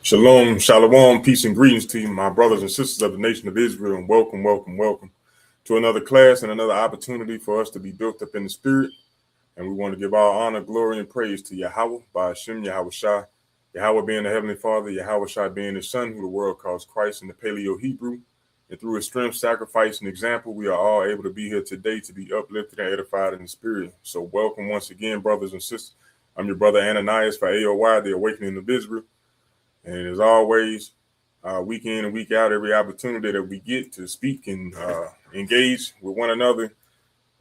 Shalom, shalom, peace and greetings to you, my brothers and sisters of the nation of Israel, and welcome to another class and another opportunity for us to be built up in the spirit. And we want to give all honor, glory, and praise to Yahweh, by Hashem, Yahweh Shai, Yahweh being the Heavenly Father, Yahweh Shai being His Son, who the world calls Christ in the Paleo-Hebrew. And through His strength, sacrifice, and example, we are all able to be here today to be uplifted and edified in the spirit. So welcome once again, brothers and sisters. I'm your brother Ananias for A.O.I, the Awakening of Israel. And as always, week in and week out, every opportunity that we get to speak and engage with one another,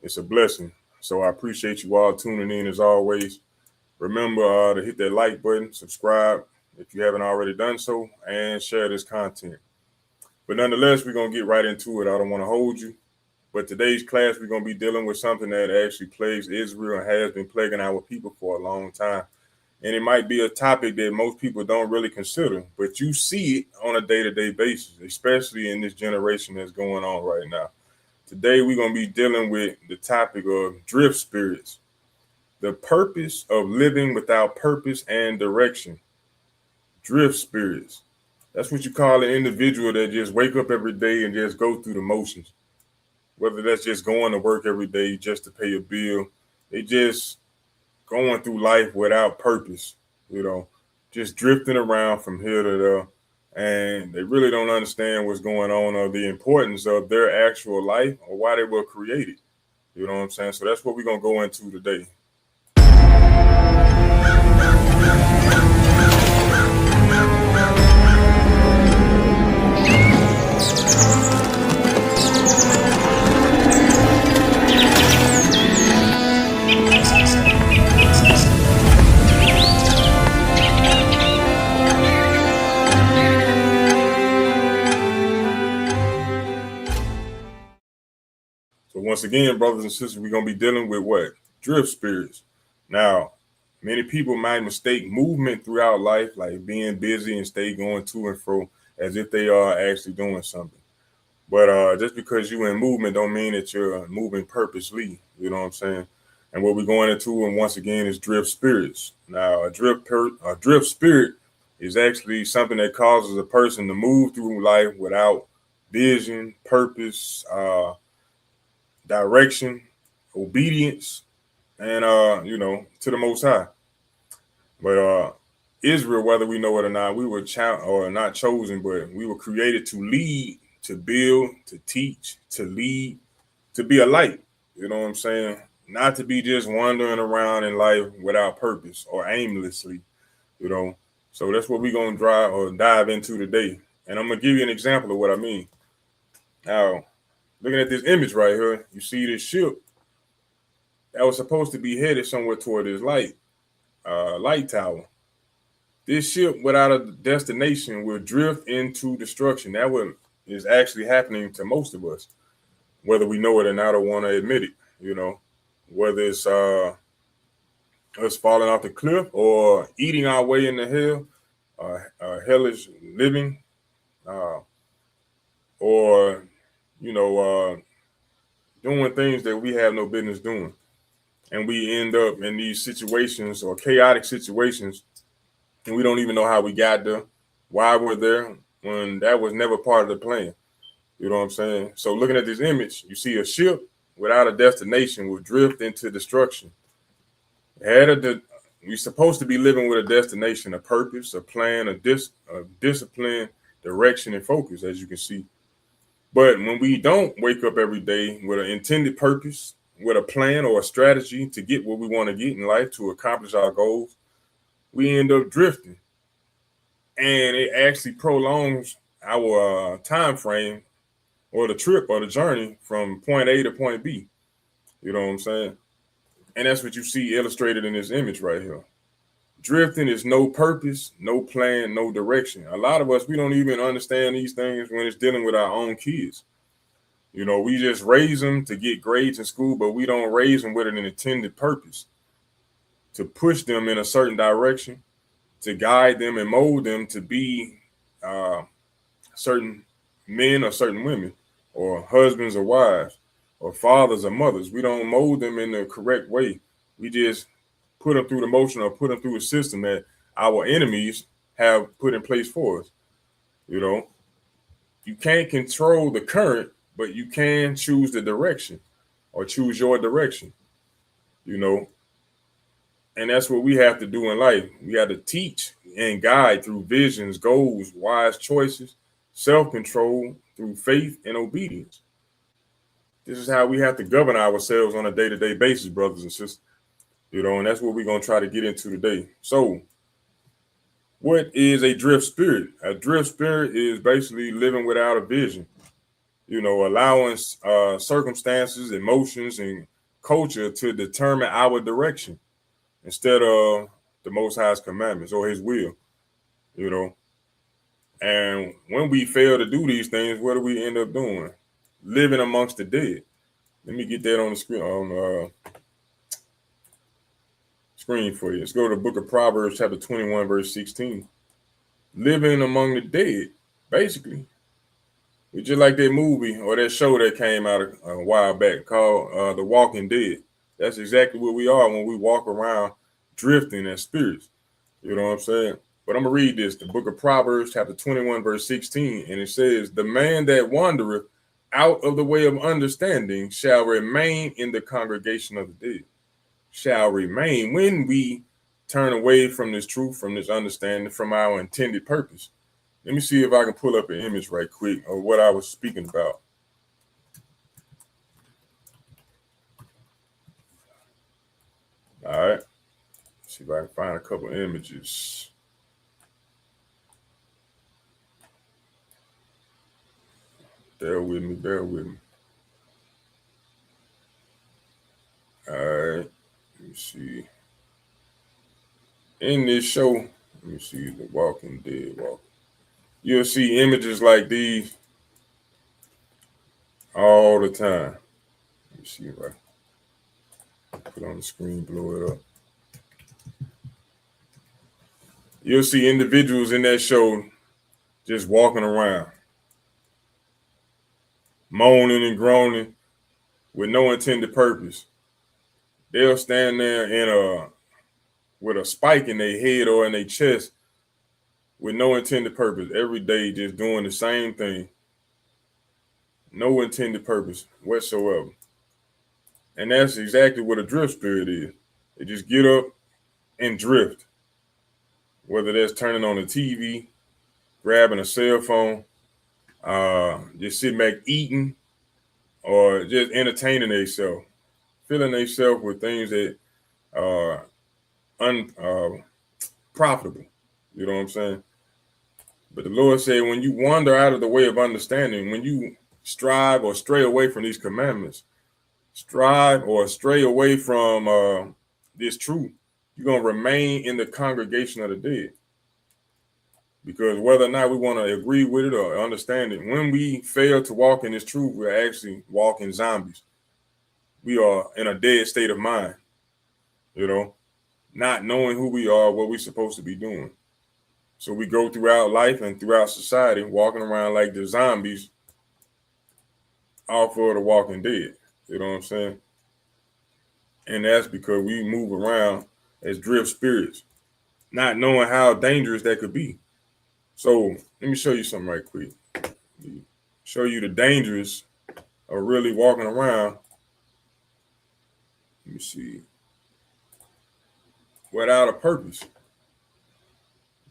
it's a blessing. So I appreciate you all tuning in as always. Remember to hit that like button, subscribe if you haven't already done so, and share this content. But nonetheless, we're going to get right into it. I don't want to hold you. But today's class, we're going to be dealing with something that actually plagues Israel and has been plaguing our people for a long time. And it might be a topic that most people don't really consider, but you see it on a day-to-day basis, especially in this generation that's going on right now. Today, we're going to be dealing with the topic of drift spirits, the purpose of living without purpose and direction. Drift spirits. That's what you call an individual that just wake up every day and just go through the motions. Whether that's just going to work every day just to pay a bill, they just going through life without purpose, just drifting around from here to there. And they really don't understand what's going on or the importance of their actual life or why they were created. You know what I'm saying? So that's what we're going to go into today. So once again, brothers and sisters, we're going to be dealing with what? Drift spirits. Now, many people might mistake movement throughout life, like being busy and stay going to and fro, as if they are actually doing something. But just because you're in movement don't mean that you're moving purposely. You know what I'm saying? And what we're going into, and once again, is drift spirits. Now, a drift spirit is actually something that causes a person to move through life without vision, purpose, direction, obedience, and to the Most High. But Israel, whether we know it or not, we were not chosen, but we were created to lead, to build, to teach, to lead, to be a light. You know what I'm saying? Not to be just wandering around in life without purpose or aimlessly. So that's what we're gonna dive into today. And I'm gonna give you an example of what I mean. Now, looking at this image right here, you see this ship that was supposed to be headed somewhere toward this light tower. This ship without a destination will drift into destruction. That what is actually happening to most of us, whether we know it or not or want to admit it. Whether it's us falling off the cliff or eating our way into hell, hellish living, or doing things that we have no business doing. And we end up in these situations or chaotic situations, and we don't even know how we got there, why we're there, when that was never part of the plan. You know what I'm saying? So looking at this image, you see a ship without a destination will drift into destruction. We're supposed to be living with a destination, a purpose, a plan, a discipline, direction, and focus, as you can see. But when we don't wake up every day with an intended purpose, with a plan or a strategy to get what we want to get in life, to accomplish our goals, we end up drifting. And it actually prolongs our time frame or the trip or the journey from point A to point B. You know what I'm saying? And that's what you see illustrated in this image right here. Drifting is no purpose, no plan, no direction. A lot of us, we don't even understand these things when it's dealing with our own kids. We just raise them to get grades in school, but we don't raise them with an intended purpose to push them in a certain direction, to guide them and mold them to be certain men or certain women, or husbands or wives, or fathers or mothers. We don't mold them in the correct way. We just put them through the motion or put them through a system that our enemies have put in place for us. You know, you can't control the current, but you can choose the direction or choose your direction. You know, and that's what we have to do in life. We have to teach and guide through visions, goals, wise choices, self-control through faith and obedience. This is how we have to govern ourselves on a day-to-day basis, brothers and sisters. You know, and that's what we're going to try to get into today. So, what is a drift spirit? A drift spirit is basically living without a vision, you know, allowing circumstances, emotions, and culture to determine our direction instead of the Most High's commandments or His will, you know. And when we fail to do these things, what do we end up doing? Living amongst the dead. Let me get that on the screen for you. Let's go to the book of Proverbs, chapter 21, verse 16. Living among the dead, basically. It's just like that movie or that show that came out a while back called The Walking Dead. That's exactly what we are when we walk around drifting as spirits. You know what I'm saying? But I'm going to read this, the book of Proverbs, chapter 21, verse 16. And it says, the man that wandereth out of the way of understanding shall remain in the congregation of the dead. Shall remain when we turn away from this truth, from this understanding, from our intended purpose. Let me see if I can pull up an image right quick of what I was speaking about. All right. See if I can find a couple of images. Bear with me. All right. Let me see. In this show, let me see, The Walking Dead. You'll see images like these all the time. Let me see if I put it on the screen, blow it up. You'll see individuals in that show just walking around, moaning and groaning with no intended purpose. They'll stand there with a spike in their head or in their chest with no intended purpose every day, just doing the same thing. No intended purpose whatsoever. And that's exactly what a drift spirit is. They just get up and drift. Whether that's turning on the TV, grabbing a cell phone, just sitting back eating, or just entertaining themselves, filling themselves with things that are unprofitable. You know what I'm saying? But the Lord said, when you wander out of the way of understanding, when you strive or stray away from these commandments, strive or stray away from this truth, you're going to remain in the congregation of the dead. Because whether or not we want to agree with it or understand it, when we fail to walk in this truth, we're actually walking zombies. We are in a dead state of mind, you know, not knowing who we are, what we're supposed to be doing. So we go throughout life and throughout society walking around like the zombies off of the Walking Dead. You know what I'm saying? And that's because we move around as drift spirits, not knowing how dangerous that could be. So let me show you something right quick. Show you the dangers of really walking around. Let me see. Without a purpose.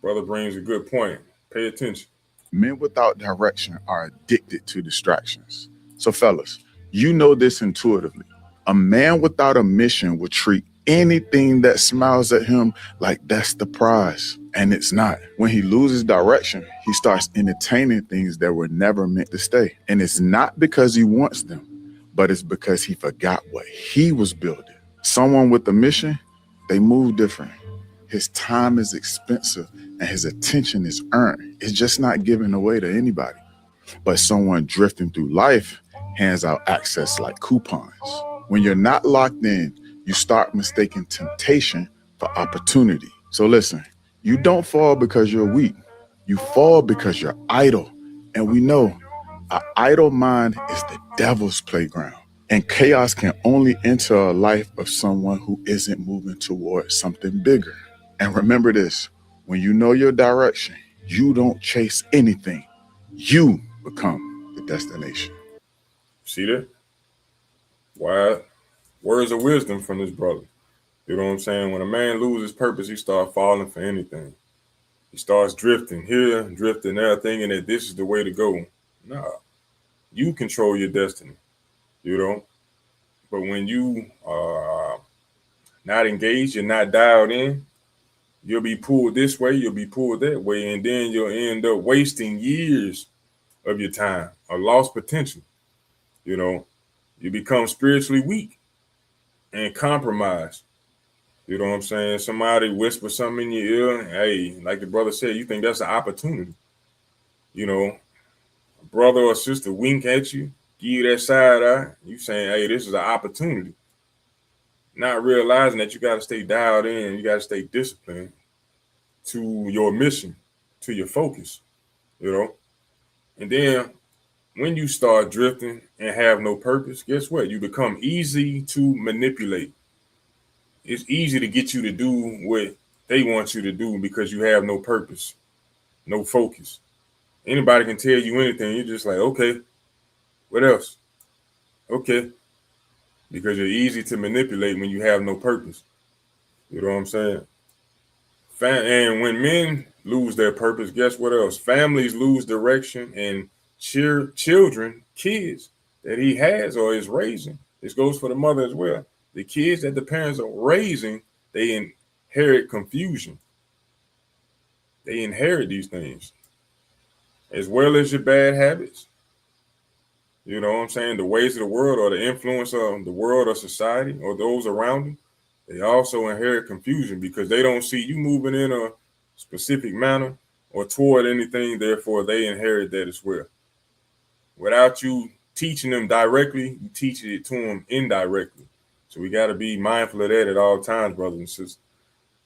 Brother brings a good point. Pay attention. Men without direction are addicted to distractions. So, fellas, you know this intuitively. A man without a mission will treat anything that smiles at him like that's the prize. And it's not. When he loses direction, he starts entertaining things that were never meant to stay. And it's not because he wants them, but it's because he forgot what he was building. Someone with a mission, they move different. His time is expensive and his attention is earned. It's just not given away to anybody. But someone drifting through life hands out access like coupons. When you're not locked in, you start mistaking temptation for opportunity. So listen, you don't fall because you're weak. You fall because you're idle. And we know an idle mind is the devil's playground. And chaos can only enter a life of someone who isn't moving towards something bigger. And remember this, When you know your direction, you don't chase anything. You become the destination. See that? Why? Words of wisdom from this brother. You know what I'm saying? When a man loses purpose, he starts falling for anything. He starts drifting here, drifting there, thinking that this is the way to go. Nah, you control your destiny. You know. But when you are not engaged, you're not dialed in, you'll be pulled this way, you'll be pulled that way, and then you'll end up wasting years of your time, a lost potential. You know, you become spiritually weak and compromised. You know what I'm saying? Somebody whispers something in your ear. Hey, like the brother said, you think that's an opportunity. You know, a brother or sister wink at you, give you that side eye. You saying, hey, this is an opportunity. Not realizing that you got to stay dialed in, you got to stay disciplined to your mission, to your focus, you know. And then when you start drifting and have no purpose, guess what? You become easy to manipulate. It's easy to get you to do what they want you to do because you have no purpose, no focus. Anybody can tell you anything. You're just like, okay, what else? Okay. Because you're easy to manipulate when you have no purpose. You know what I'm saying? And when men lose their purpose, guess what else? Families lose direction, and children, kids that he has or is raising. This goes for the mother as well. The kids that the parents are raising, they inherit confusion. They inherit these things, as well as your bad habits. You know what I'm saying? The ways of the world or the influence of the world or society or those around them. They also inherit confusion because they don't see you moving in a specific manner or toward anything. Therefore, they inherit that as well. Without you teaching them directly, you teach it to them indirectly. So we got to be mindful of that at all times, brothers and sisters.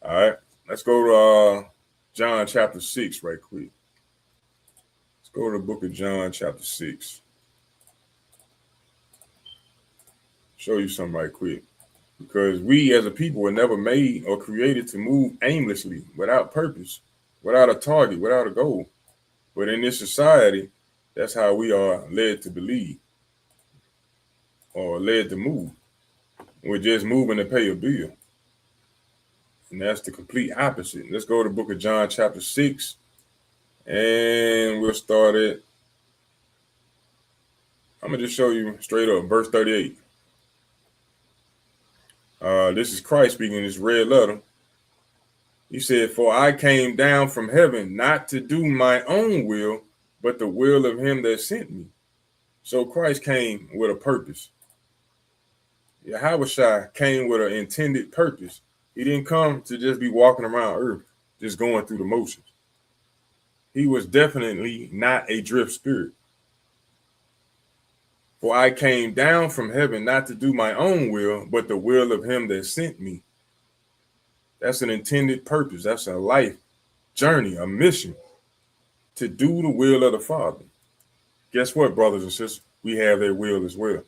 All right, let's go to John chapter 6 right quick. Let's go to the book of John chapter 6. Show you something right quick. Because we as a people were never made or created to move aimlessly, without purpose, without a target, without a goal. But in this society, that's how we are led to believe or led to move. We're just moving to pay a bill. And that's the complete opposite. Let's go to the book of John chapter 6. And we'll start it. I'm going to just show you straight up verse 38. This is Christ speaking in this red letter. He said, "For I came down from heaven not to do my own will, but the will of him that sent me." So Christ came with a purpose. Yahushua came with an intended purpose. He didn't come to just be walking around earth, just going through the motions. He was definitely not a drift spirit. For I came down from heaven not to do my own will, but the will of him that sent me. That's an intended purpose. That's a life journey, a mission to do the will of the Father. Guess what, brothers and sisters? We have their will as well.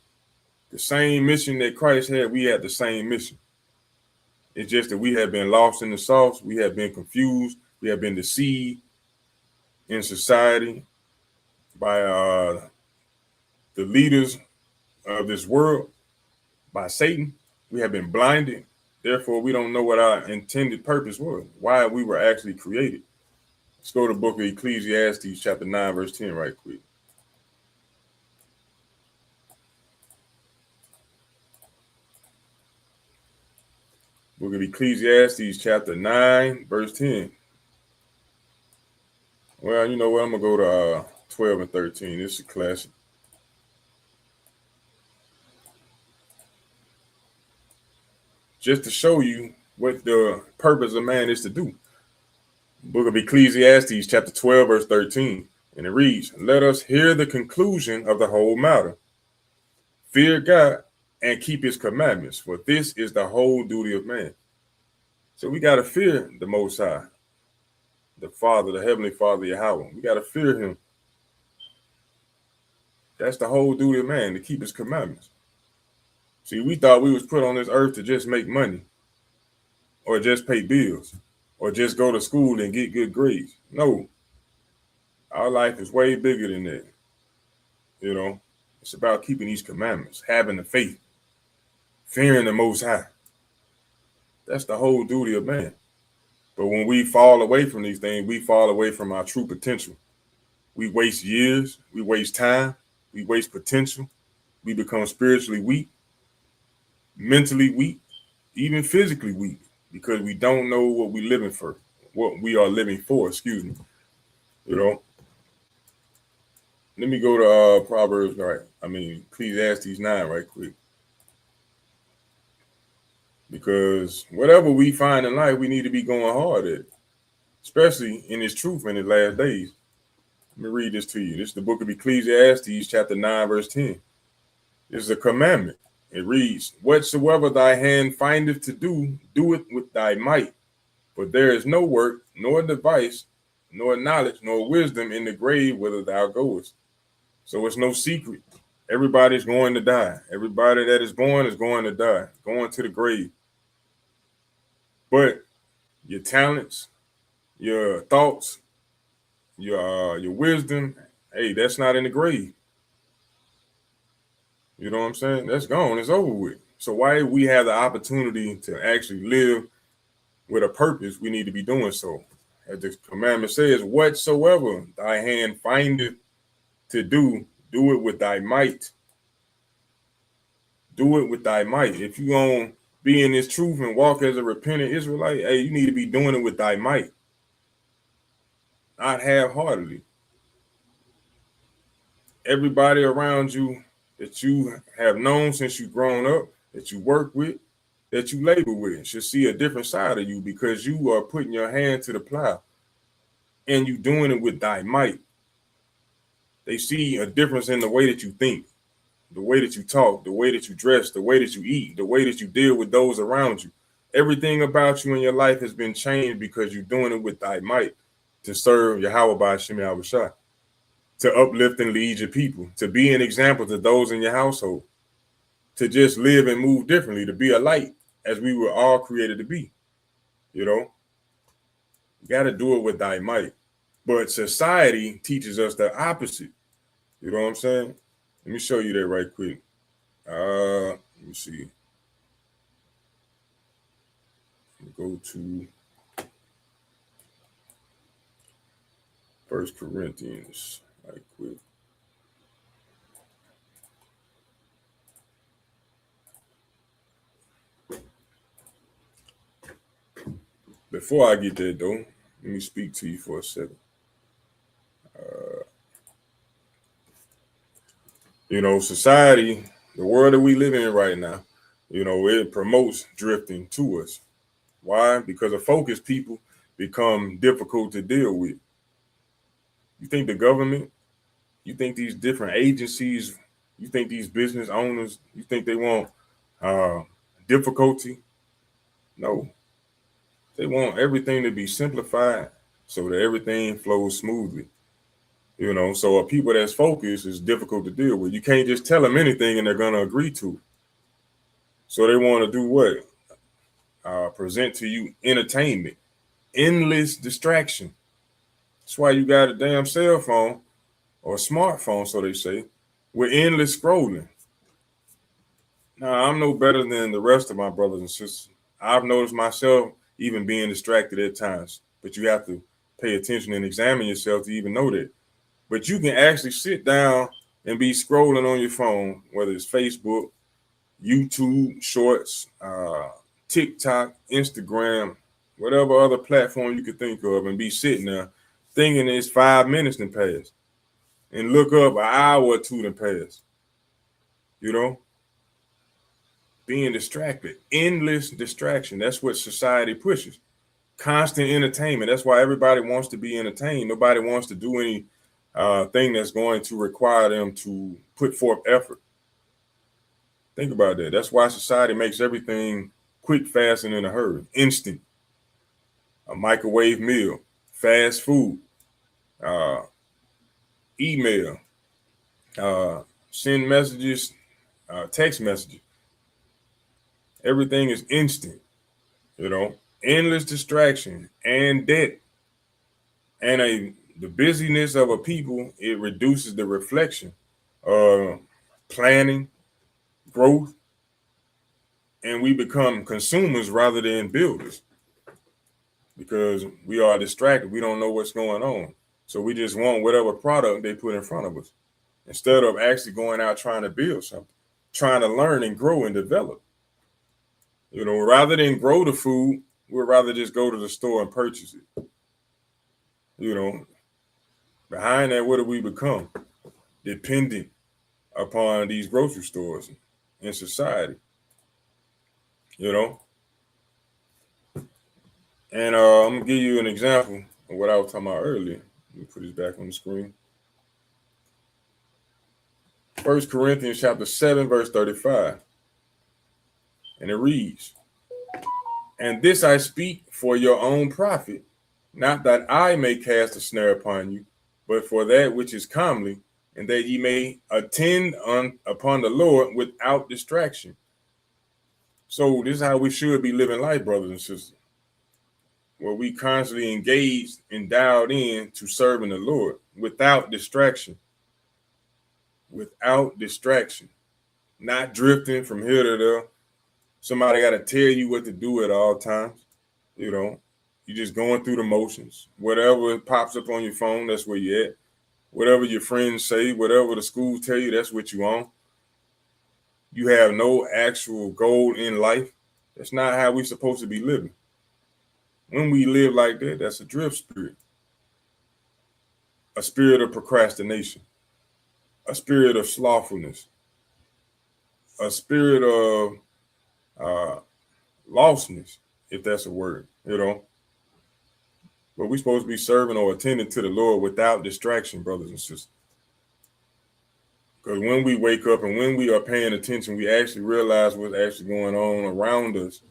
The same mission that Christ had, we had the same mission. It's just that we have been lost in the sauce. We have been confused. We have been deceived in society by the leaders of this world, by Satan. We have been blinded. Therefore, we don't know what our intended purpose was, why we were actually created. Let's go to the book of Ecclesiastes, chapter 9, verse 10, right quick. Book of Ecclesiastes, chapter 9, verse 10. Well, you know what? I'm going to go to 12 and 13. This is a classic. Just to show you what the purpose of man is to do. Book of Ecclesiastes, chapter 12, verse 13. And it reads, "Let us hear the conclusion of the whole matter. Fear God and keep his commandments, for this is the whole duty of man." So we got to fear the Most High, the Father, the Heavenly Father, Yahweh. We got to fear him. That's the whole duty of man, to keep his commandments. See, we thought we was put on this earth to just make money or just pay bills. or just go to school and get good grades. No, our life is way bigger than that. You know, it's about keeping these commandments, having the faith, fearing the Most High. That's the whole duty of man. But when we fall away from these things, we fall away from our true potential. We waste years, we waste time, we waste potential. We become spiritually weak, mentally weak, even physically weak, because we don't know what we're living for, what we are living for, excuse me. You know, let me go to Proverbs, right? Ecclesiastes 9 right quick. Because whatever we find in life, we need to be going hard at, especially in His truth in His last days. Let me read this to you. This is the book of Ecclesiastes, chapter 9, verse 10. This is a commandment. It reads, whatsoever thy hand findeth to do, do it with thy might. For there is no work, nor device, nor knowledge, nor wisdom in the grave whither thou goest. So it's no secret. Everybody's going to die. Everybody that is born is going to die, going to the grave. But your talents, your thoughts, your wisdom, hey, that's not in the grave. You know what I'm saying? That's gone. It's over with. So why we have the opportunity to actually live with a purpose, we need to be doing so. As the commandment says, whatsoever thy hand findeth to do, do it with thy might. Do it with thy might. If you gonna be in this truth and walk as a repentant Israelite, hey, you need to be doing it with thy might, not half-heartedly. Everybody around you that you have known since you've grown up, that you work with, that you labor with, should see a different side of you because you are putting your hand to the plow and you doing it with thy might. They see a difference in the way that you think, the way that you talk, the way that you dress, the way that you eat, the way that you deal with those around you. Everything about you in your life has been changed because you're doing it with thy might to serve Yahweh by Shem Yahushua, to uplift and lead your people, to be an example to those in your household, to just live and move differently, to be a light as we were all created to be. You know, you got to do it with thy might. But society teaches us the opposite. You know what I'm saying? Let me show you that right quick. Let me see. Go to 1 Corinthians right quick. Before I get there, though, let me speak to you for a second. You know, society, the world that we live in right now, you know, it promotes drifting to us. Why? Because a focused people become difficult to deal with. You think the government, you think these different agencies, you think these business owners, you think they want uh, difficulty? No, they want everything to be simplified so that everything flows smoothly. You know, so a people that's focused is difficult to deal with. You can't just tell them anything and they're going to agree to it. So they want to do what? Present to you entertainment, endless distraction. That's why you got a damn cell phone or a smartphone, so they say, with endless scrolling. Now, I'm no better than the rest of my brothers and sisters. I've noticed myself even being distracted at times, but you have to pay attention and examine yourself to even know that. But you can actually sit down and be scrolling on your phone, whether it's Facebook, YouTube Shorts, TikTok, Instagram, whatever other platform you could think of, and be sitting there thinking it's 5 minutes and pass, and look up an hour or two and pass. You know, being distracted, endless distraction. That's what society pushes. Constant entertainment. That's why everybody wants to be entertained. Nobody wants to do any thing that's going to require them to put forth effort. Think about that. That's why society makes everything quick, fast, and in a hurry. Instant. A microwave meal, fast food, uh, email, send messages, text messages. Everything is instant, you know. endless distraction and debt and the busyness of a people, it reduces the reflection, planning, growth, and we become consumers rather than builders because we are distracted. We don't know what's going on. So we just want whatever product they put in front of us instead of actually going out trying to build something, trying to learn and grow and develop. Rather than grow the food, we'd rather just go to the store and purchase it. Behind that, what do we become? Dependent upon these grocery stores in society. And I'm gonna give you an example of what I was talking about earlier. Let me put this back on the screen. 1 Corinthians chapter 7, verse 35. And it reads, "And this I speak for your own profit, not that I may cast a snare upon you, but for that which is comely, and that ye may attend upon the Lord without distraction." So this is how we should be living life, brothers and sisters, where we constantly engaged and dialed in to serving the Lord without distraction. Without distraction. Not drifting from here to there. Somebody got to tell you what to do at all times. You're just going through the motions. Whatever pops up on your phone, that's where you're at. Whatever your friends say, whatever the schools tell you, that's what you on. You have no actual goal in life. That's not how we're supposed to be living. When we live like that, that's a drift spirit. A spirit of procrastination. A spirit of slothfulness. A spirit of lostness, if that's a word, But we're supposed to be serving or attending to the Lord without distraction, brothers and sisters. Because when we wake up and when we are paying attention, we actually realize what's actually going on around us.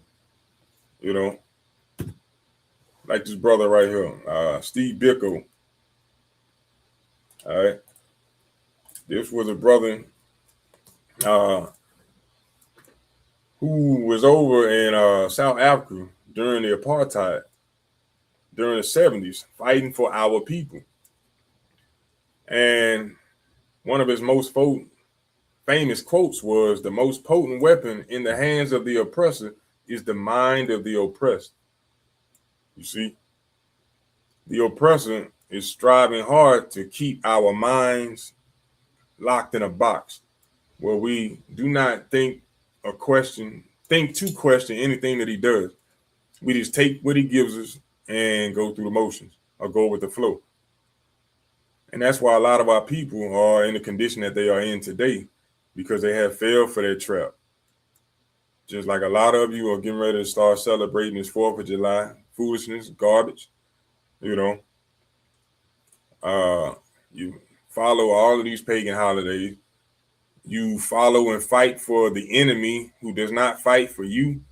Like this brother right here, Steve Bicko. All right. This was a brother who was over in South Africa during the apartheid, during the 70s, fighting for our people. And one of his most famous quotes was, "The most potent weapon in the hands of the oppressor is the mind of the oppressed." You see, the oppressor is striving hard to keep our minds locked in a box where we do not think to question anything that he does. We just take what he gives us and go through the motions or go with the flow. And that's why a lot of our people are in the condition that they are in today, because they have failed for their trap. Just like a lot of you are getting ready to start celebrating this 4th of July foolishness, garbage. You follow all of these pagan holidays. You follow and fight for the enemy who does not fight for you.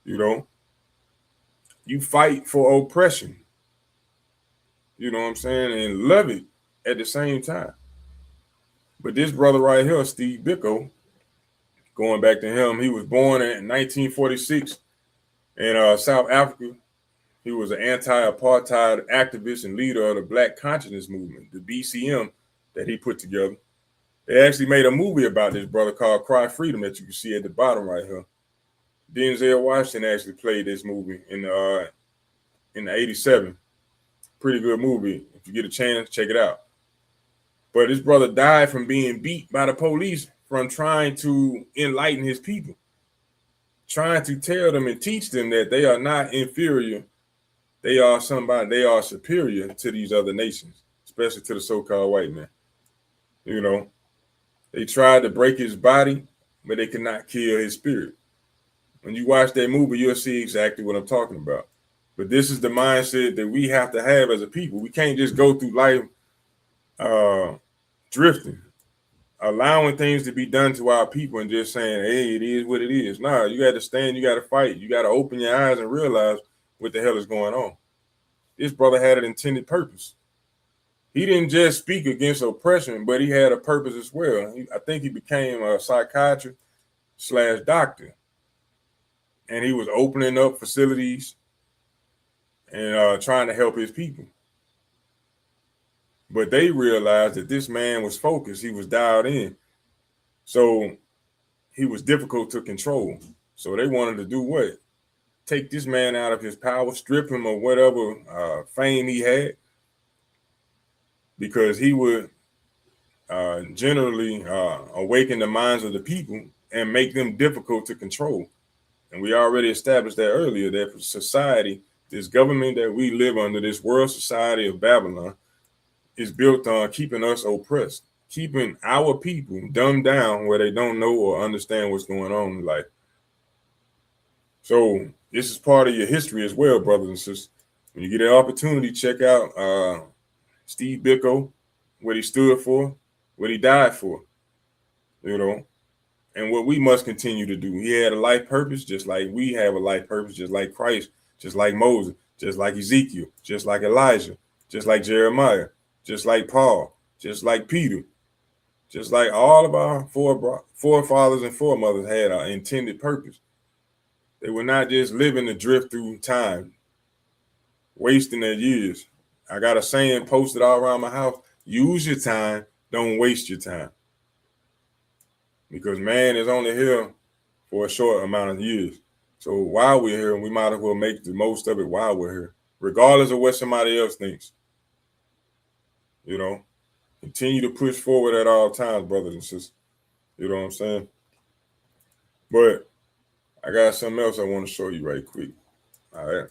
You fight for oppression. You know what I'm saying? And love it at the same time. But this brother right here, Steve Bicko, going back to him, he was born in 1946 in South Africa. He was an anti-apartheid activist and leader of the Black Consciousness Movement, the BCM, that he put together. They actually made a movie about this brother called Cry Freedom that you can see at the bottom right here. Denzel Washington actually played this movie in the '87. Pretty good movie. If you get a chance, check it out. But this brother died from being beat by the police from trying to enlighten his people, trying to tell them and teach them that they are not inferior. They are superior to these other nations, especially to the so-called white man. They tried to break his body, but they could not kill his spirit. When you watch that movie, you'll see exactly what I'm talking about. But this is the mindset that we have to have as a people. We can't just go through life drifting, allowing things to be done to our people and just saying, "Hey, it is what it is." Nah, you got to stand, you got to fight, you got to open your eyes and realize what the hell is going on. This brother had an intended purpose. He didn't just speak against oppression, but he had a purpose as well. I think he became a psychiatrist / doctor. And he was opening up facilities and trying to help his people. But they realized that this man was focused, he was dialed in. So he was difficult to control. So they wanted to do what? Take this man out of his power, strip him of whatever fame he had, because he would generally awaken the minds of the people and make them difficult to control. And we already established that earlier, that society, this government that we live under, this world society of Babylon, is built on keeping us oppressed, keeping our people dumbed down where they don't know or understand what's going on in life. So this is part of your history as well, brothers and sisters. When you get an opportunity, check out Steve Biko, what he stood for, what he died for, you know, and what we must continue to do. He had a life purpose, just like we have a life purpose, just like Christ, just like Moses, just like Ezekiel, just like Elijah, just like Jeremiah, just like Paul, just like Peter, just like all of our forefathers and foremothers had an intended purpose. They were not just living to drift through time, wasting their years. I got a saying posted all around my house: use your time, don't waste your time. Because man is only here for a short amount of years. So while we're here, we might as well make the most of it while we're here, regardless of what somebody else thinks. You know, continue to push forward at all times, brothers and sisters. You know what I'm saying? But I got something else I want to show you right quick. All right.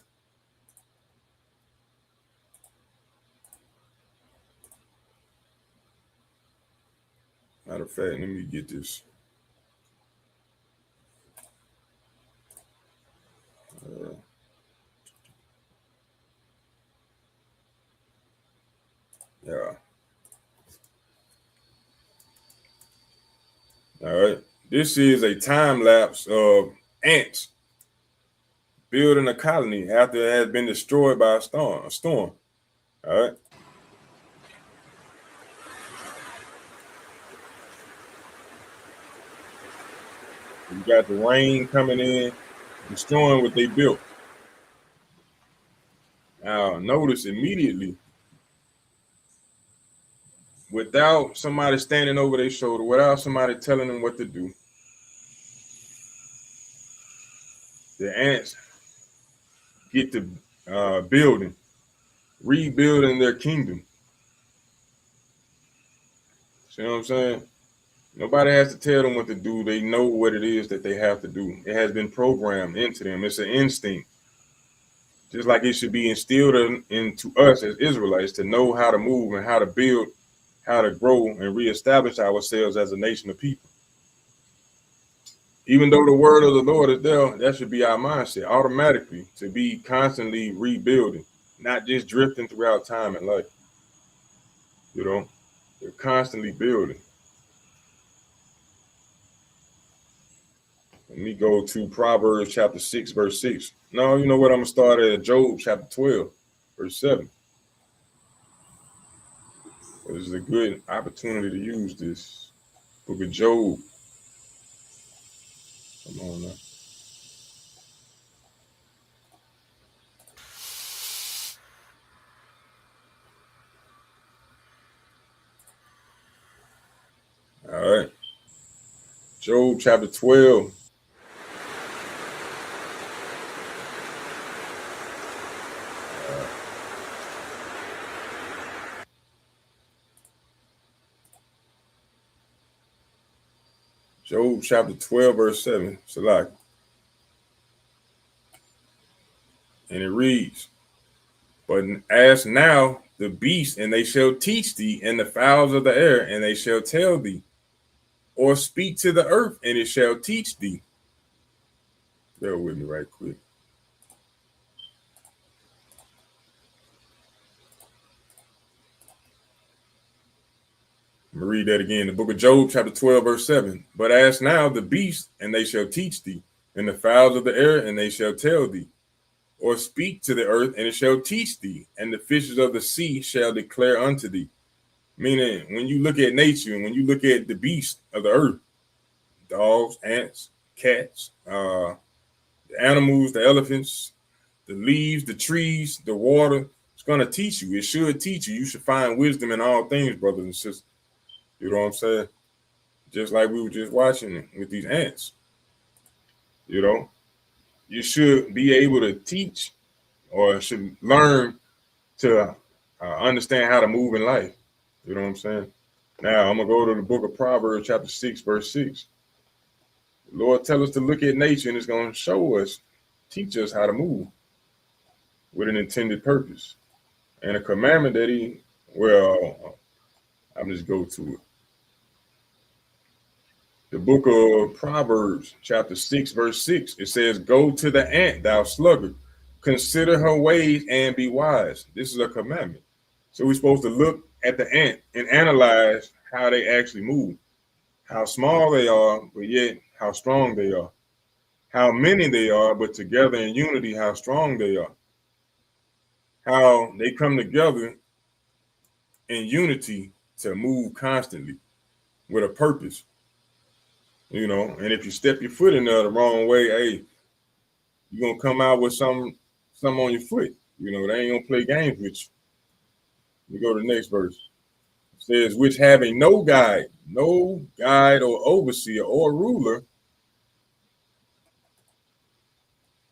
Matter of fact, let me get this. Yeah. All right. This is a time lapse of ants building a colony after it has been destroyed by a storm. All right. You got the rain coming in, destroying what they built. Now, notice immediately, without somebody standing over their shoulder, without somebody telling them what to do, the ants get to building, rebuilding their kingdom. See what I'm saying? Nobody has to tell them what to do. They know what it is that they have to do. It has been programmed into them. It's an instinct. Just like it should be instilled into us as Israelites to know how to move and how to build, how to grow and reestablish ourselves as a nation of people. Even though the word of the Lord is there, that should be our mindset automatically, to be constantly rebuilding, not just drifting throughout time and life. You know, they're constantly building. Let me go to Proverbs chapter 6, verse 6. No, you know what? I'm going to start at Job chapter 12, verse 7. This is a good opportunity to use this. Book of Job. Come on now. All right. Job chapter 12. Job chapter 12, verse 7. Salak. And it reads, but ask now the beasts, and they shall teach thee, and the fowls of the air, and they shall tell thee. Or speak to the earth, and it shall teach thee. Bear with me right quick. I'm going to read that again. The book of Job, chapter 12, verse 7. But ask now the beasts, and they shall teach thee, and the fowls of the air, and they shall tell thee. Or speak to the earth, and it shall teach thee, and the fishes of the sea shall declare unto thee. Meaning, when you look at nature, and when you look at the beasts of the earth, dogs, ants, cats, the animals, the elephants, the leaves, the trees, the water. It's going to teach you. It should teach you. You should find wisdom in all things, brothers and sisters. You know what I'm saying? Just like we were just watching with these ants. You know, you should be able to teach or should learn to understand how to move in life. You know what I'm saying? Now I'm gonna go to the book of Proverbs, chapter 6, verse 6. The Lord tell us to look at nature, and it's gonna show us, teach us how to move with an intended purpose and a commandment that I'm just go to it. The book of Proverbs, chapter 6, verse 6. It says, "Go to the ant, thou sluggard, consider her ways and be wise." This is a commandment. So we're supposed to look at the ant and analyze how they actually move, how small they are, but yet how strong they are, how many they are, but together in unity, how strong they are, how they come together in unity to move constantly with a purpose, you know. And if you step your foot in there the wrong way, hey, you're gonna come out with some on your foot. You know, they ain't gonna play games with you. We go to the next verse. It says, "Which having no guide or overseer or ruler,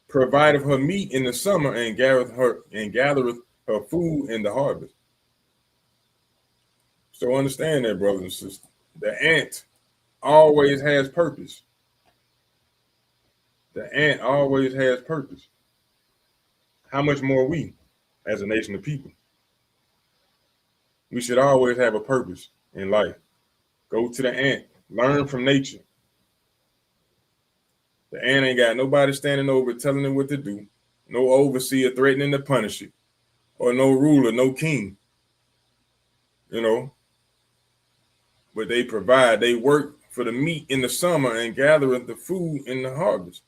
provideth her meat in the summer and gathereth her food in the harvest." So understand that, brothers and sisters. The ant always has purpose. The ant always has purpose. How much more we as a nation of people? We should always have a purpose in life. Go to the ant. Learn from nature. The ant ain't got nobody standing over telling it what to do. No overseer threatening to punish it. Or no ruler, no king. You know. But they provide. They work for the meat in the summer and gather the food in the harvest.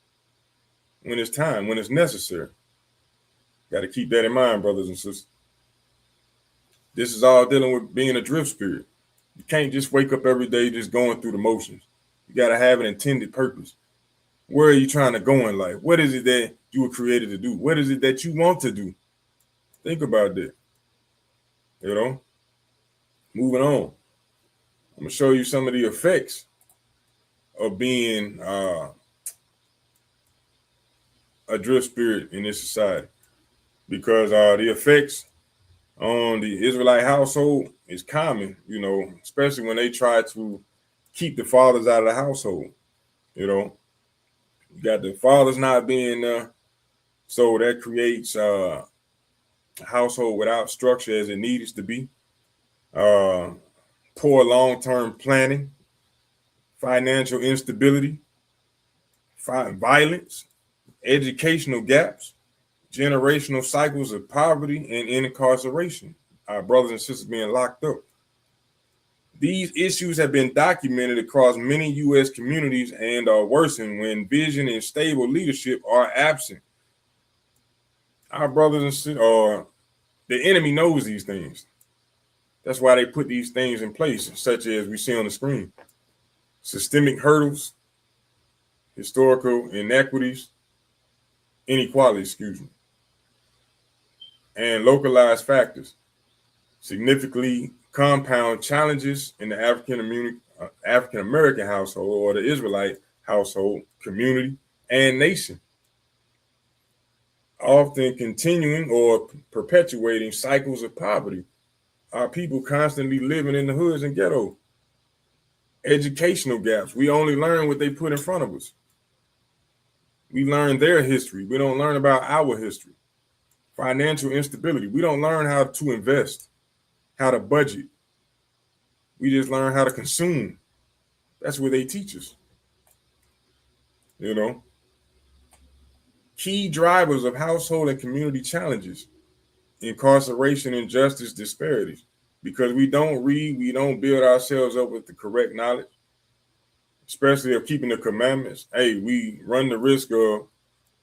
When it's time, when it's necessary. Got to keep that in mind, brothers and sisters. This is all dealing with being a drift spirit. You can't just wake up every day just going through the motions. You got to have an intended purpose. Where are you trying to go in life? What is it that you were created to do? What is it that you want to do? Think about that. You know? Moving on. I'm going to show you some of the effects of being a drift spirit in this society. Because the effects on the Israelite household is common, you know, especially when they try to keep the fathers out of the household. You know, you got the fathers not being there, so that creates a household without structure as it needs to be. Poor long-term planning, financial instability, violence, educational gaps, generational cycles of poverty and incarceration. Our brothers and sisters being locked up. These issues have been documented across many U.S. communities and are worsened when vision and stable leadership are absent. Our brothers and sisters, the enemy knows these things. That's why they put these things in place, such as we see on the screen. Systemic hurdles, historical inequities, inequality, and localized factors significantly compound challenges in the African American household or the Israelite household, community, and nation, often continuing or perpetuating cycles of poverty. Our people constantly living in the hoods and ghetto. Educational gaps. We only learn what they put in front of us. We learn their history. We don't learn about our history. Financial instability. We don't learn how to invest, how to budget. We just learn how to consume. That's what they teach us. You know, key drivers of household and community challenges, incarceration and justice disparities. Because we don't read, we don't build ourselves up with the correct knowledge, especially of keeping the commandments. Hey, we run the risk of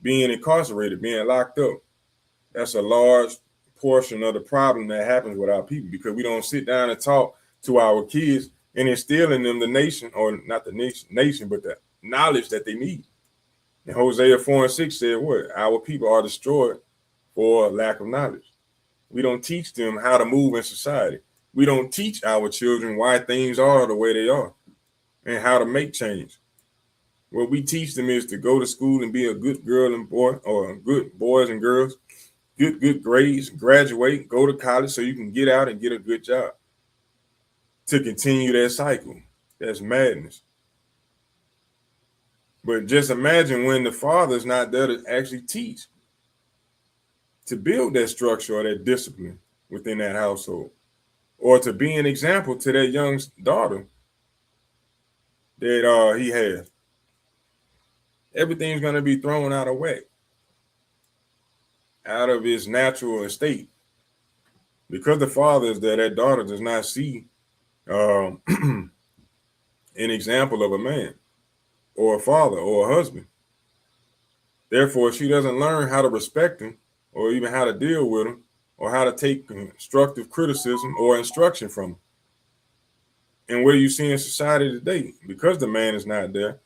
being incarcerated, being locked up. That's a large portion of the problem that happens with our people because we don't sit down and talk to our kids and instill in them the nation, or not the nation, but the knowledge that they need. And Hosea 4:6 said what? Our people are destroyed for lack of knowledge. We don't teach them how to move in society. We don't teach our children why things are the way they are and how to make change. What we teach them is to go to school and be a good girl and boy, or good boys and girls, good grades, graduate, go to college so you can get out and get a good job. To continue that cycle. That's madness. But just imagine when the father's not there to actually teach, to build that structure or that discipline within that household, or to be an example to that young daughter that he has. Everything's going to be thrown out of whack, out of its natural estate. Because the father is there, that daughter does not see an example of a man or a father or a husband. Therefore, she doesn't learn how to respect him or even how to deal with him or how to take constructive criticism or instruction from him. And what you see in society today, because the man is not there,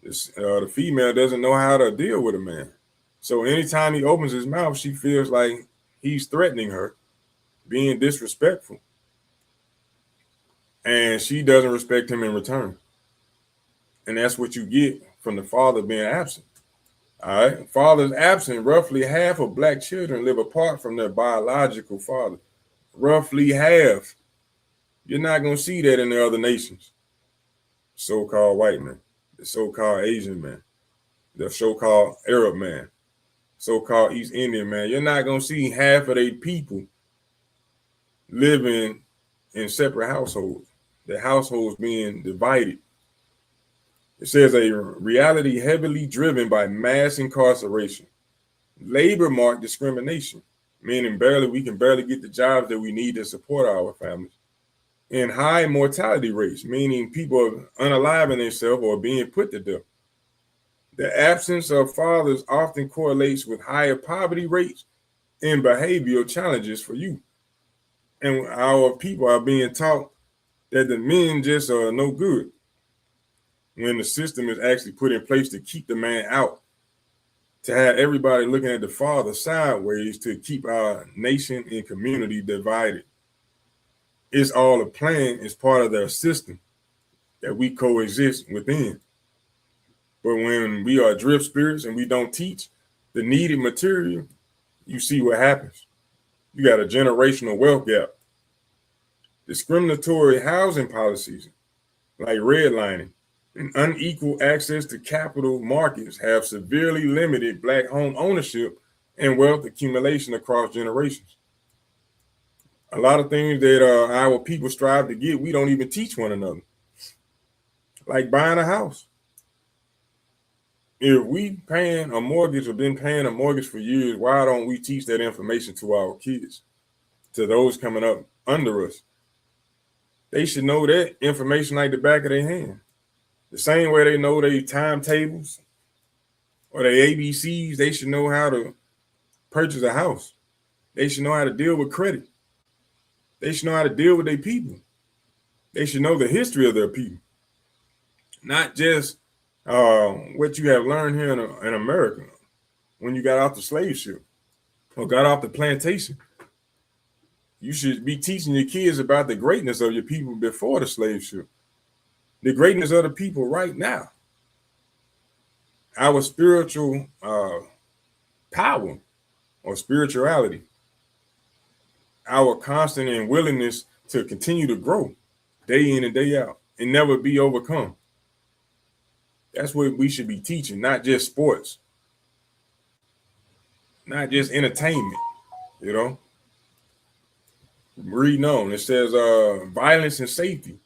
the female doesn't know how to deal with a man. So anytime he opens his mouth, she feels like he's threatening her, being disrespectful. And she doesn't respect him in return. And that's what you get from the father being absent. All right. Fathers absent. Roughly half of black children live apart from their biological father. Roughly half. You're not going to see that in the other nations. So-called white man, the so-called Asian man, the so-called Arab man, so-called East Indian man. You're not going to see half of their people living in separate households. The households being divided. It says a reality heavily driven by mass incarceration, labor market discrimination, meaning we can barely get the jobs that we need to support our families, and high mortality rates, meaning people are unaliving themselves or being put to death. The absence of fathers often correlates with higher poverty rates and behavioral challenges for youth. And our people are being taught that the men just are no good when the system is actually put in place to keep the man out, to have everybody looking at the father sideways, to keep our nation and community divided. It's all a plan. It's part of their system that we coexist within. But when we are drift spirits and we don't teach the needed material, you see what happens. You got a generational wealth gap. Discriminatory housing policies like redlining and unequal access to capital markets have severely limited black home ownership and wealth accumulation across generations. A lot of things that our people strive to get, we don't even teach one another. Like buying a house. If we paying a mortgage or been paying a mortgage for years, why don't we teach that information to our kids, to those coming up under us? They should know that information like the back of their hand. The same way they know their timetables or their ABCs, they should know how to purchase a house. They should know how to deal with credit. They should know how to deal with their people. They should know the history of their people. Not just what you have learned here in America when you got off the slave ship or got off the plantation. You should be teaching your kids about the greatness of your people before the slave ship, the greatness of the people right now, our spiritual power or spirituality, our constant and willingness to continue to grow day in and day out and never be overcome. That's what we should be teaching, not just sports, not just entertainment, you know. Reading on, it says violence and safety,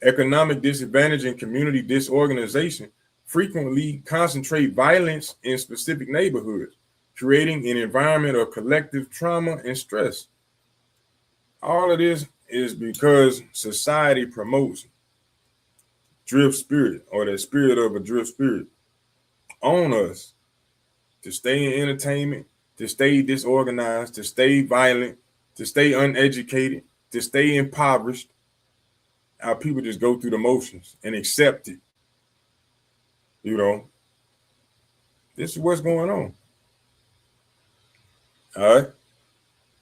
economic disadvantage and community disorganization frequently concentrate violence in specific neighborhoods, creating an environment of collective trauma and stress. All of this is because society promotes drift spirit or the spirit of a drift spirit on us to stay in entertainment, to stay disorganized, to stay violent, to stay uneducated, to stay impoverished. Our people just go through the motions and accept it. You know, this is what's going on. All right.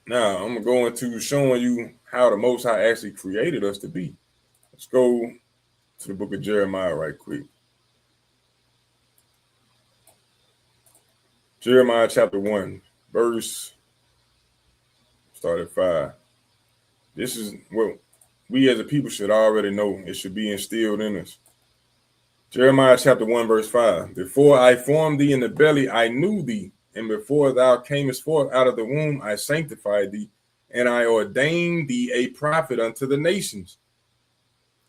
Now I'm gonna go into showing you how the Most High actually created us to be. Let's go to the book of Jeremiah right quick. Jeremiah chapter 1, verse start at 5. This is what we as a people should already know. It should be instilled in us. Jeremiah chapter 1, verse 5. Before I formed thee in the belly, I knew thee. And before thou camest forth out of the womb, I sanctified thee. And I ordained thee a prophet unto the nations.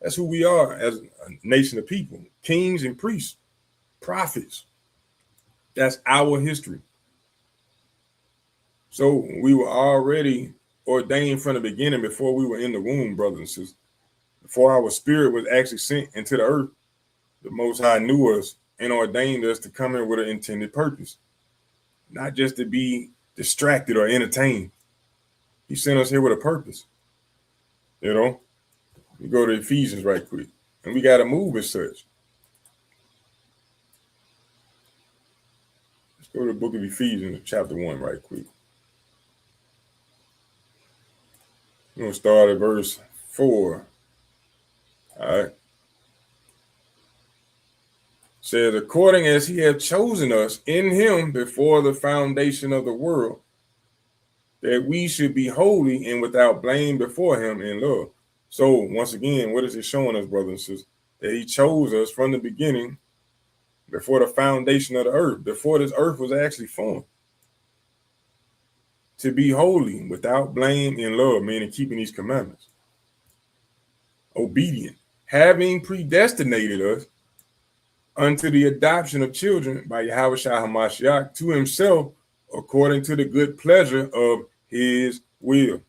That's who we are as a nation of people. Kings and priests, prophets. That's our history. So we were already ordained from the beginning before we were in the womb, brothers and sisters. Before our spirit was actually sent into the earth, the Most High knew us and ordained us to come in with an intended purpose, not just to be distracted or entertained. He sent us here with a purpose. You know, we go to Ephesians right quick, and we got to move as such. Let's go to the book of Ephesians, chapter 1, right quick. We're going to start at verse 4. All right. Says, according as he hath chosen us in him before the foundation of the world, that we should be holy and without blame before him in love. So once again, what is it showing us, brothers and sisters? That he chose us from the beginning, before the foundation of the earth, before this earth was actually formed, to be holy without blame in love, meaning keeping these commandments. Obedient, having predestinated us unto the adoption of children by Yahweh Shah HaMashiach to himself, according to the good pleasure of his will.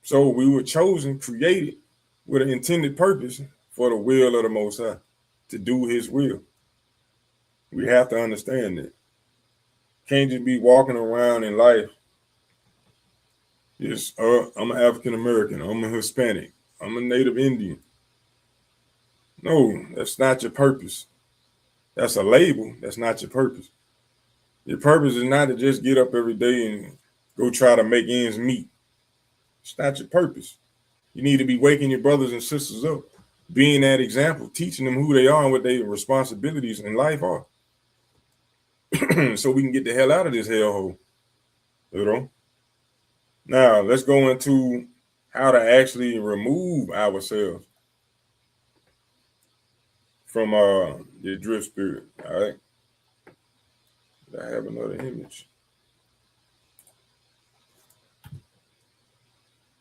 So we were chosen, created with an intended purpose for the will of the Most High, to do his will. We have to understand that. Can't just be walking around in life, just, I'm an African American, I'm a Hispanic, I'm a Native Indian. No, that's not your purpose. That's a label. That's not your purpose. Your purpose is not to just get up every day and go try to make ends meet. It's not your purpose. You need to be waking your brothers and sisters up, being that example, teaching them who they are and what their responsibilities in life are. So we can get the hell out of this hellhole. You know? Now, let's go into how to actually remove ourselves from the drift spirit. All right. I have another image.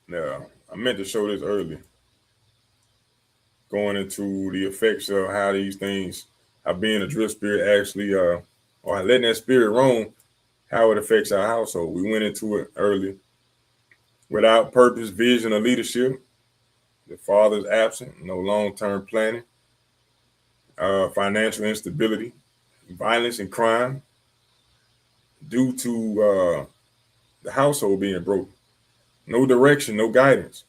Now, I meant to show this earlier. Going into the effects of how these things, how being a drift spirit actually, or letting that spirit roam, how it affects our household. We went into it earlier. Without purpose, vision, or leadership, the father's absent, no long-term planning, financial instability, violence and crime due to the household being broken. No direction, no guidance.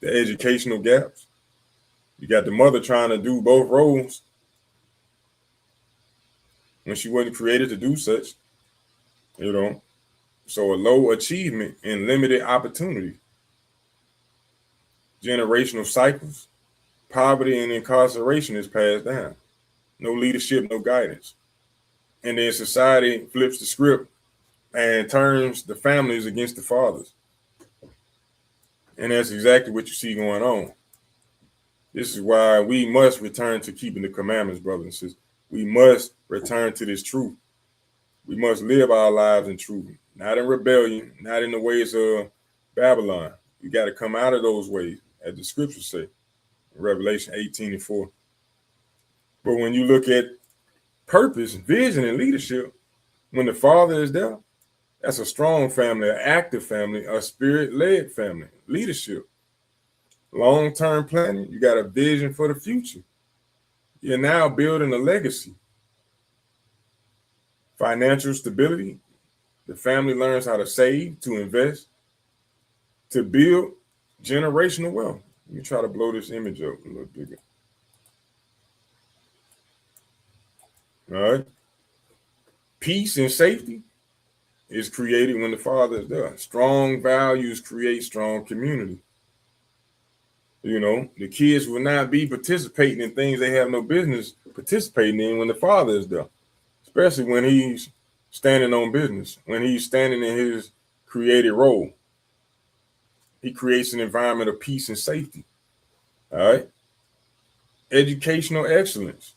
The educational gaps. You got the mother trying to do both roles when she wasn't created to do such, you know. So a low achievement and limited opportunity. Generational cycles, poverty and incarceration is passed down. No leadership, no guidance. And then society flips the script and turns the families against the fathers. And that's exactly what you see going on. This is why we must return to keeping the commandments, brothers and sisters. We must return to this truth. We must live our lives in truth, not in rebellion, not in the ways of Babylon. We got to come out of those ways, as the scriptures say in Revelation 18:4. But when you look at purpose, vision, and leadership, when the Father is there, that's a strong family, an active family, a spirit-led family. Leadership, long-term planning, you got a vision for the future. You're now building a legacy. Financial stability, the family learns how to save, to invest, to build generational wealth. Let me try to blow this image up a little bigger. All right. Peace and safety, is created when the father is there. Strong values create strong community. The kids will not be participating in things they have no business participating in when the father is there, especially when he's standing on business, when he's standing in his created role. He creates an environment of peace and safety. All right. Educational excellence.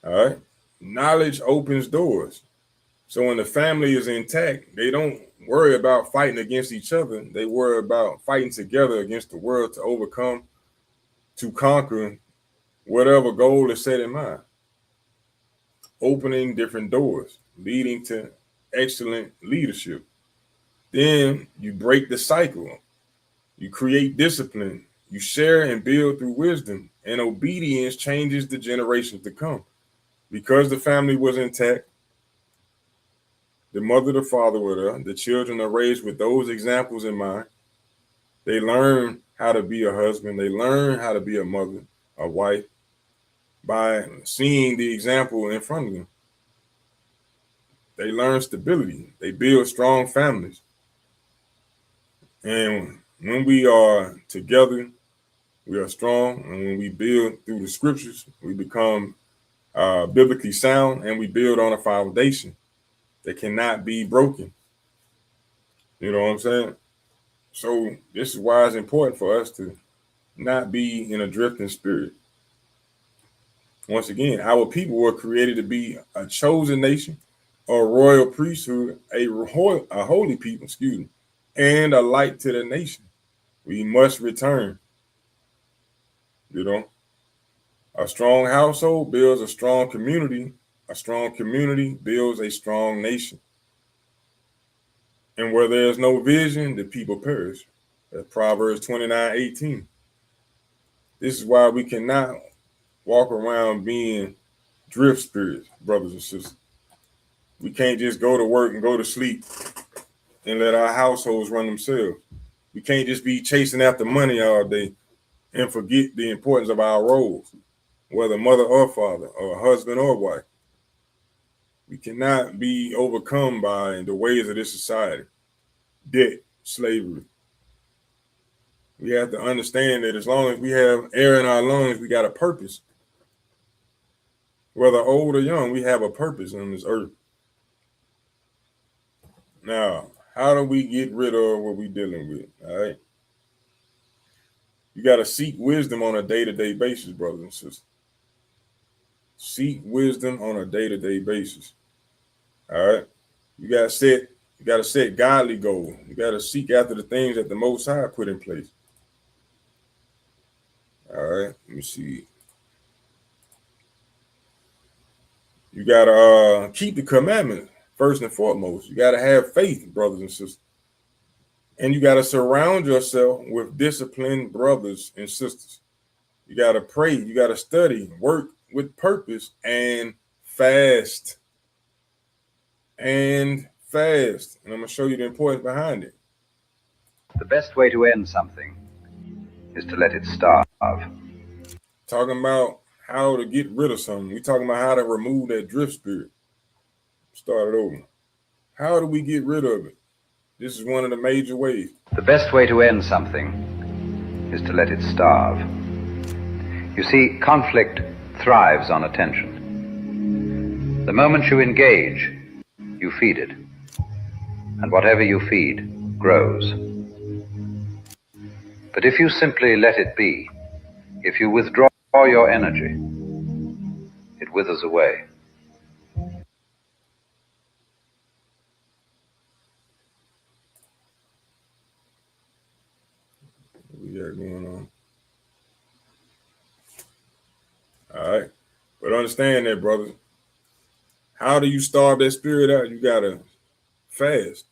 All right. Knowledge opens doors. So when the family is intact, they don't worry about fighting against each other. They worry about fighting together against the world to overcome, to conquer whatever goal is set in mind. Opening different doors, leading to excellent leadership. Then you break the cycle. You create discipline. You share and build through wisdom. And obedience changes the generations to come. Because the family was intact, the mother, the father were there. The children are raised with those examples in mind. They learn how to be a husband. They learn how to be a mother, a wife, by seeing the example in front of them. They learn stability. They build strong families. And when we are together, we are strong. And when we build through the scriptures, we become biblically sound, and we build on a foundation that cannot be broken. You know what I'm saying? So this is why it's important for us to not be in a drifting spirit. Once again, our people were created to be a chosen nation, a royal priesthood, a holy people, and a light to the nation. We must return. A strong household builds a strong community. A strong community builds a strong nation. And where there is no vision, the people perish. That's Proverbs 29:18. This is why we cannot walk around being drift spirits, brothers and sisters. We can't just go to work and go to sleep and let our households run themselves. We can't just be chasing after money all day and forget the importance of our roles, whether mother or father, or husband or wife. We cannot be overcome by the ways of this society, debt, slavery. We have to understand that as long as we have air in our lungs, we got a purpose. Whether old or young, we have a purpose on this earth. Now, how do we get rid of what we're dealing with? All right. You got to seek wisdom on a day-to-day basis, brothers and sisters. Seek wisdom on a day-to-day basis. All right. You got to set godly goals. You got to seek after the things that the Most High put in place. All right. Let me see. You got to keep the commandments first and foremost. You got to have faith, brothers and sisters. And you got to surround yourself with disciplined brothers and sisters. You got to pray. You got to study, work with purpose, and fast. And fast. And I'm going to show you the importance behind it. The best way to end something is to let it starve. Talking about how to get rid of something. We're talking about how to remove that drift spirit. Start it over. How do we get rid of it? This is one of the major ways. The best way to end something is to let it starve. You see, conflict thrives on attention. The moment you engage, you feed it. And whatever you feed grows. But if you simply let it be, if you withdraw your energy, it withers away. What we got going on? All right. But understand that, brothers. How do you starve that spirit out? You got to fast.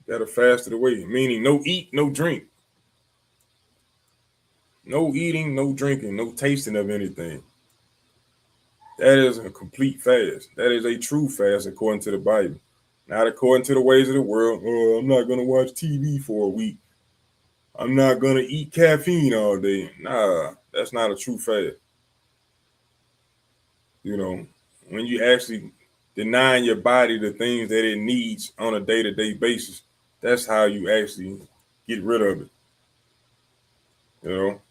You got to fast it away. Meaning no eat, no drink. No eating, no drinking, no tasting of anything. That is a complete fast. That is a true fast according to the Bible. Not according to the ways of the world. Oh, I'm not going to watch TV for a week. I'm not going to eat caffeine all day. Nah, that's not a true fast. When you actually denying your body the things that it needs on a day-to-day basis, that's how you actually get rid of it. You know?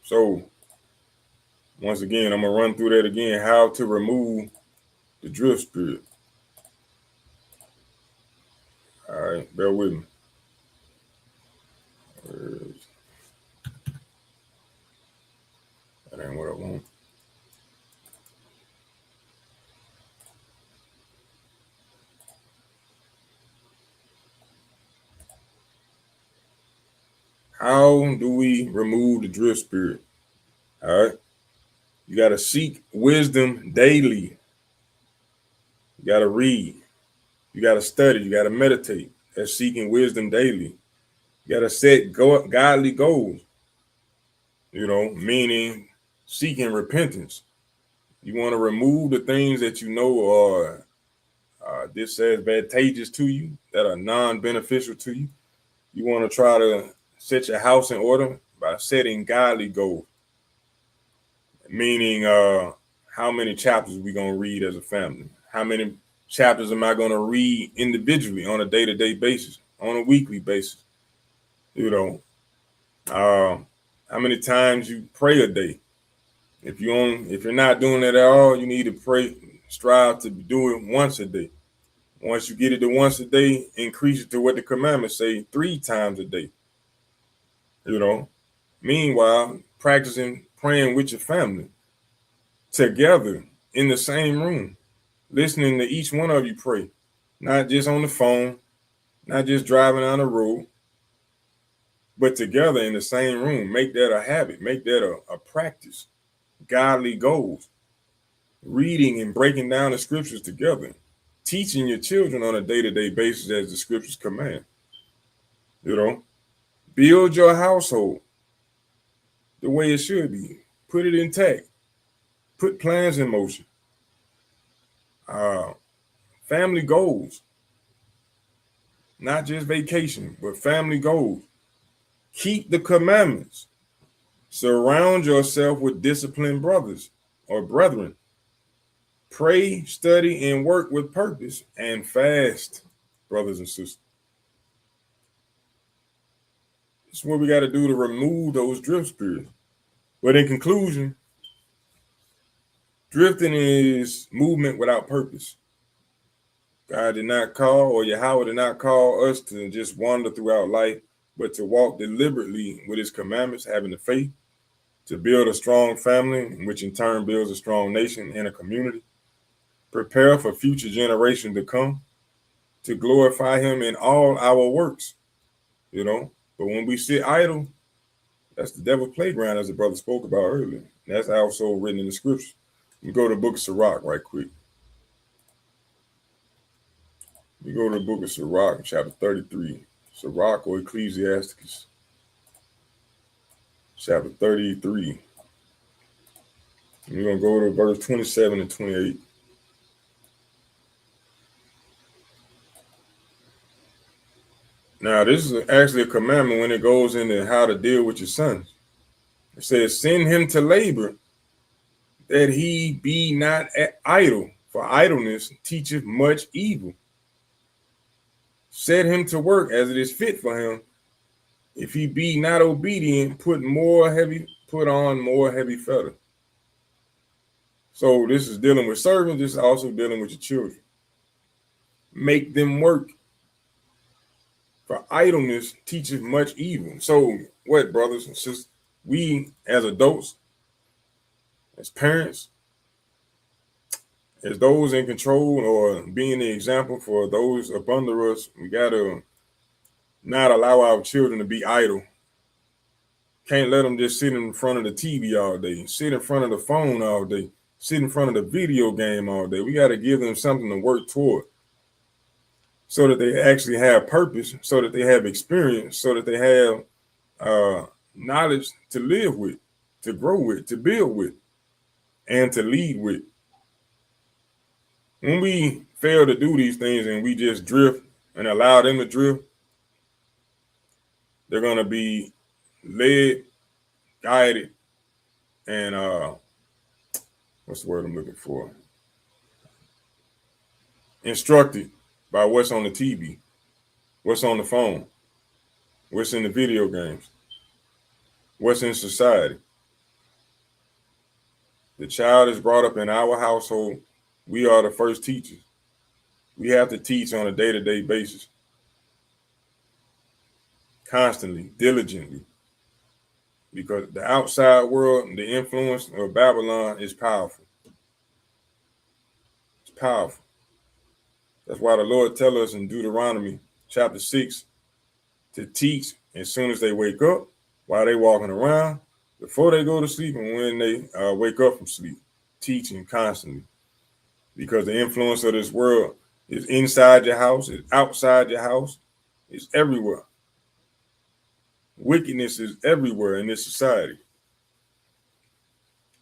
So, once again, I'm going to run through that again. How to remove the drift spirit. All right, bear with me. That ain't what I want. How do we remove the drift spirit? All right. You got to seek wisdom daily. You got to read. You got to study. You got to meditate. That's seeking wisdom daily. You got to set godly goals, meaning seeking repentance. You want to remove the things that you know are disadvantageous to you, that are non-beneficial to you. You want to try to set your house in order by setting godly goals, meaning how many chapters we going to read as a family? How many chapters am I going to read individually on a day-to-day basis, on a weekly basis? How many times you pray a day? If you're not doing it at all, you need to pray, strive to do it once a day. Once you get it to once a day, increase it to what the commandments say 3 times a day. Meanwhile, practicing praying with your family together in the same room, listening to each one of you pray, not just on the phone, not just driving on the road, but together in the same room. Make that a habit, make that a practice. Godly goals, reading and breaking down the scriptures together, teaching your children on a day-to-day basis as the scriptures command. Build your household the way it should be. Put it intact. Put plans in motion. Family goals, not just vacation, but family goals. Keep the commandments. Surround yourself with disciplined brothers or brethren. Pray, study, and work with purpose, and fast, brothers and sisters. That's what we got to do to remove those drift spirits. But in conclusion, drifting is movement without purpose. God did not call, or Yahweh did not call us to just wander throughout life, but to walk deliberately with his commandments, having the faith, to build a strong family, which in turn builds a strong nation and a community. Prepare for future generations to come, to glorify him in all our works, But when we sit idle, that's the devil's playground, as the brother spoke about earlier. That's also written in the scriptures. We go to the book of Sirach right quick. We go to the book of Sirach, chapter 33. Sirach or Ecclesiasticus, chapter 33. And we're going to go to verse 27 and 28. Now, this is actually a commandment when it goes into how to deal with your sons. It says, send him to labor, that he be not idle, for idleness teacheth much evil. Set him to work as it is fit for him. If he be not obedient, put on more heavy fetter. So this is dealing with servants. This is also dealing with your children. Make them work. For idleness teaches much evil. So what, brothers and sisters? We as adults, as parents, as those in control or being the example for those up under us, we got to not allow our children to be idle. Can't let them just sit in front of the TV all day, sit in front of the phone all day, sit in front of the video game all day. We got to give them something to work toward so that they actually have purpose, so that they have experience, so that they have knowledge to live with, to grow with, to build with, and to lead with. When we fail to do these things and we just drift and allow them to drift, they're going to be led, guided, and what's the word I'm looking for? Instructed by what's on the TV, what's on the phone, what's in the video games, what's in society. The child is brought up in our household. We are the first teachers. We have to teach on a day-to-day basis, constantly, diligently, because the outside world, the influence of Babylon is powerful. It's powerful. That's why the Lord tells us in Deuteronomy chapter 6 to teach as soon as they wake up, while they walking around, before they go to sleep, and when they wake up from sleep, teaching constantly. Because the influence of this world is inside your house, it's outside your house, it's everywhere. Wickedness is everywhere in this society.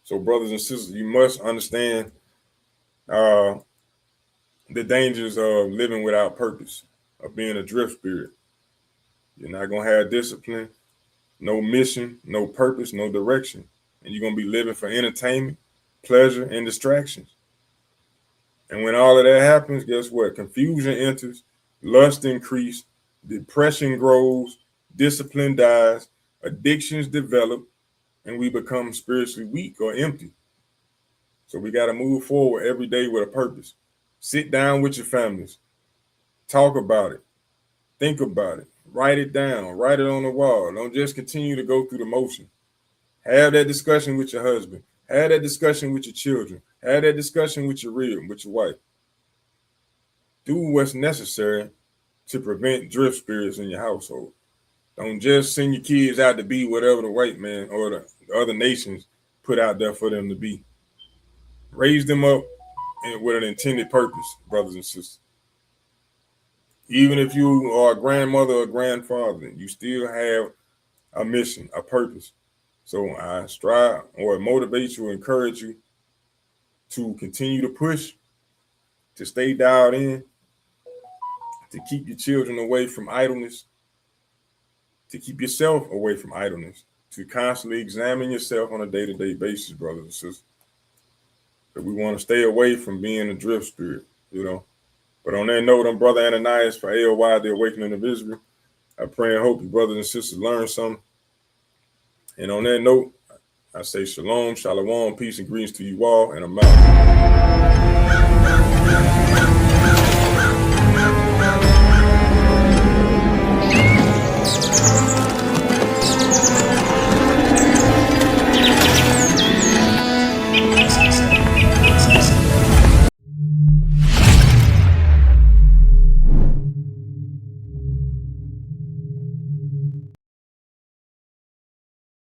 So, brothers and sisters, you must understand the dangers of living without purpose, of being a drift spirit. You're not going to have discipline, no mission, no purpose, no direction. And you're going to be living for entertainment, pleasure, and distractions. And when all of that happens, guess what? Confusion enters, lust increases, depression grows, discipline dies, addictions develop, and we become spiritually weak or empty. So we got to move forward every day with a purpose. Sit down with your families. Talk about it. Think about it. Write it down. Write it on the wall. Don't just continue to go through the motion. Have that discussion with your husband. Have that discussion with your children. Have that discussion with your with your wife. Do what's necessary to prevent drift spirits in your household. Don't just send your kids out to be whatever the white man or the other nations put out there for them to be. Raise them up with an intended purpose, brothers and sisters. Even if you are a grandmother or grandfather, you still have a mission, a purpose. So I strive or motivate you, encourage you to continue to push, to stay dialed in, to keep your children away from idleness, to keep yourself away from idleness, to constantly examine yourself on a day-to-day basis, brothers and sisters. But we want to stay away from being a drift spirit, you know. But on that note, I'm Brother Ananias for A.O.I, the Awakening of Israel. I pray and hope you brothers and sisters learn something. And on that note, I say shalom, shalom, peace and greetings to you all, and I'm out.